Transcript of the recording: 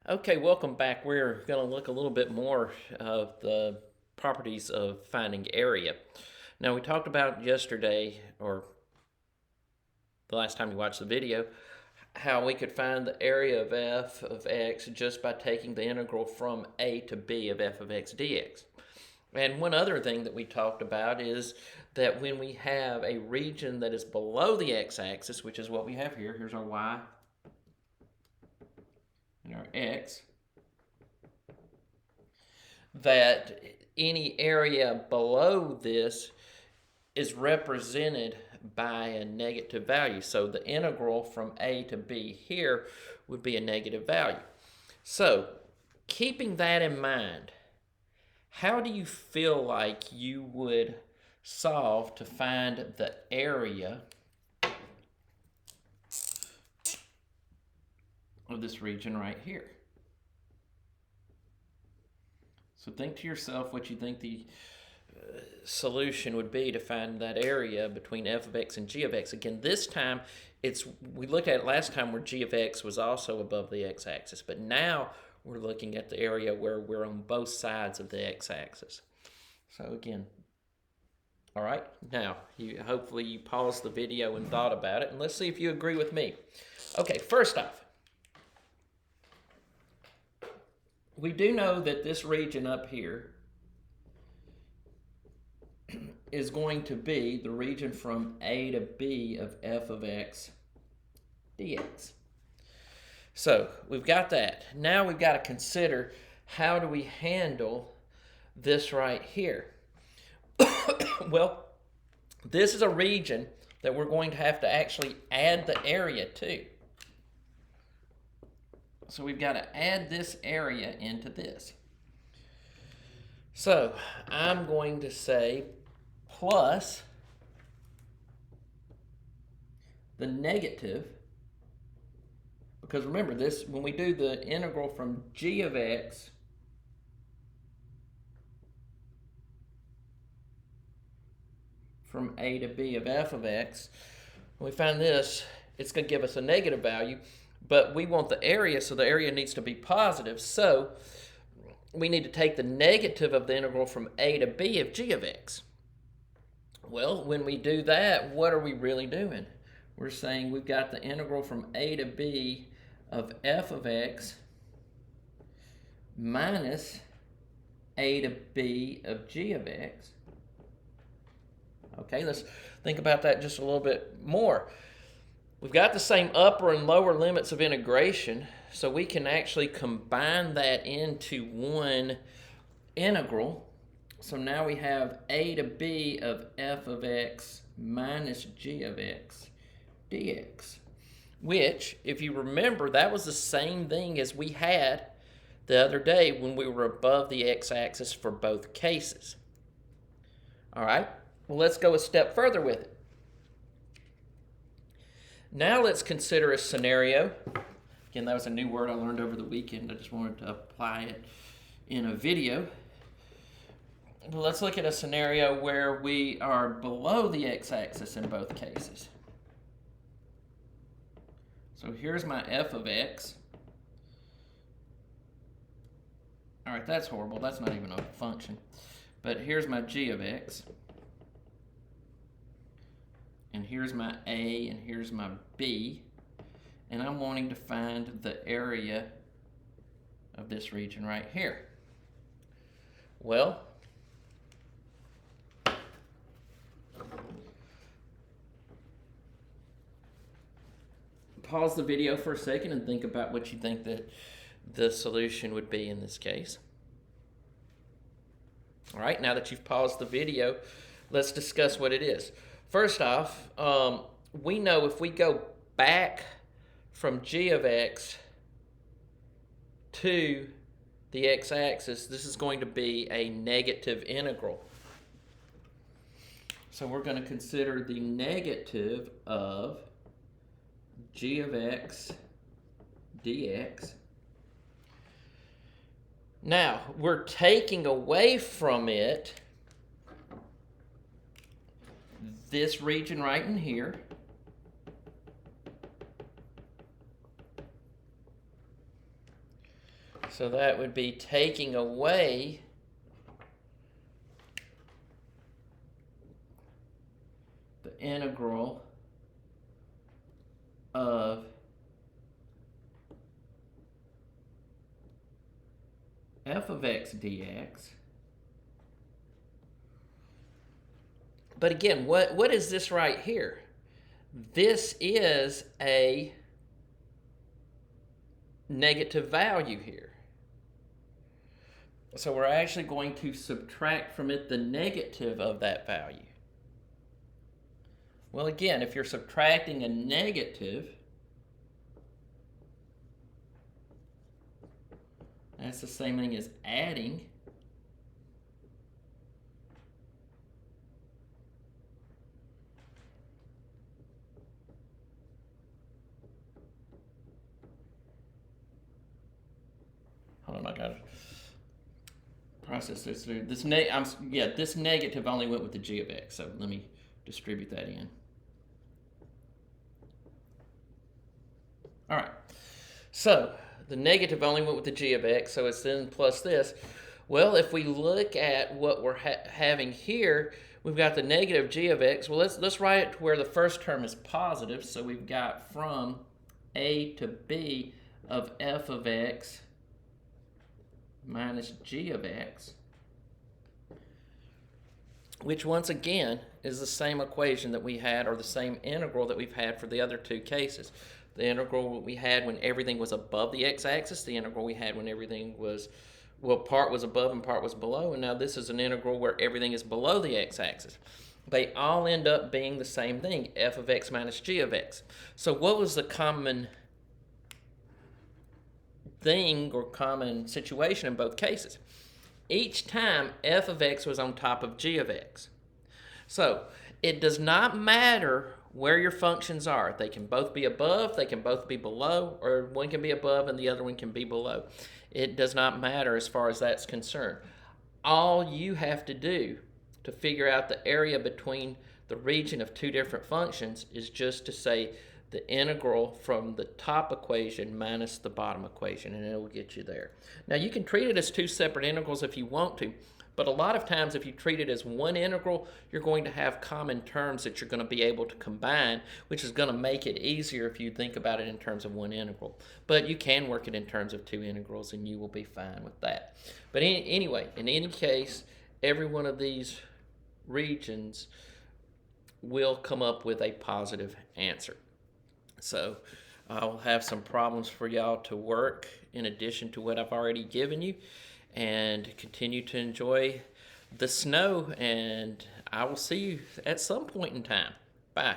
Okay, welcome back. We're going to look a little bit more of the properties of finding area. Now, we talked about yesterday, or the last time you watched the video, how we could find the area of f of x just by taking the integral from a to b of f of x dx. And one other thing that we talked about is that when we have a region that is below the x-axis, which is what we have here, here's our y and our x, that any area below this is represented by a negative value. So the integral from a to b here would be a negative value. So keeping that in mind, how do you feel like you would solve to find the area of this region right here? So think to yourself what you think the solution would be to find that area between f of x and g of x. Again, this time we looked at it last time where g of x was also above the x-axis, but now we're looking at the area where we're on both sides of the x-axis. So again, all right, now hopefully you paused the video and thought about it, and let's see if you agree with me. Okay, first off, we do know that this region up here is going to be the region from a to b of f of x dx. So we've got that. Now we've got to consider, how do we handle this right here? Well, this is a region that we're going to have to actually add the area to. So we've got to add this area into this. So I'm going to say plus the negative, because remember this, when we do the integral from g of x from a to b of f of x, when we find this, it's going to give us a negative value, but we want the area, so the area needs to be positive. So we need to take the negative of the integral from a to b of g of x. Well, when we do that, what are we really doing? We're saying we've got the integral from a to b of f of x minus a to b of g of x. Okay, let's think about that just a little bit more. We've got the same upper and lower limits of integration, so we can actually combine that into one integral. So now we have a to b of f of x minus g of x dx, which, if you remember, that was the same thing as we had the other day when we were above the x-axis for both cases. All right, well, let's go a step further with it. Now let's consider a scenario. Again, that was a new word I learned over the weekend. I just wanted to apply it in a video. But let's look at a scenario where we are below the x-axis in both cases. So here's my f of x. All right, that's horrible. That's not even a function. But here's my g of x. And here's my a, and here's my b. And I'm wanting to find the area of this region right here. Well, pause the video for a second and think about what you think that the solution would be in this case. All right, now that you've paused the video, let's discuss what it is. First off, we know if we go back from g of x to the x-axis, this is going to be a negative integral. So we're going to consider the negative of g of x dx. Now, we're taking away from it this region right in here. So that would be taking away the integral of f of x dx. But again, what is this right here? This is a negative value here. So we're actually going to subtract from it the negative of that value. Well, again, if you're subtracting a negative, that's the same thing as adding. Hold on, I gotta process this through. This negative only went with the g of x, so let me distribute that in. All right, so the negative only went with the g of x, so it's then plus this. Well, if we look at what we're having here, we've got the negative g of x. Well, let's write it to where the first term is positive. So we've got from a to b of f of x minus g of x, which once again is the same equation that we had, or the same integral that we've had for the other two cases. The integral we had when everything was above the x-axis, the integral we had when everything was, well, part was above and part was below, and now this is an integral where everything is below the x-axis. They all end up being the same thing, f of x minus g of x. So what was the common thing or common situation in both cases? Each time f of x was on top of g of x. So it does not matter where your functions are. They can both be above, they can both be below, or one can be above and the other one can be below. It does not matter as far as that's concerned. All you have to do to figure out the area between the region of two different functions is just to say the integral from the top equation minus the bottom equation, and it will get you there. Now you can treat it as two separate integrals if you want to, but a lot of times if you treat it as one integral, you're going to have common terms that you're going to be able to combine, which is going to make it easier if you think about it in terms of one integral. But you can work it in terms of two integrals and you will be fine with that. But anyway, in any case, every one of these regions will come up with a positive answer. So I'll have some problems for y'all to work in addition to what I've already given you, and continue to enjoy the snow, and I will see you at some point in time. Bye.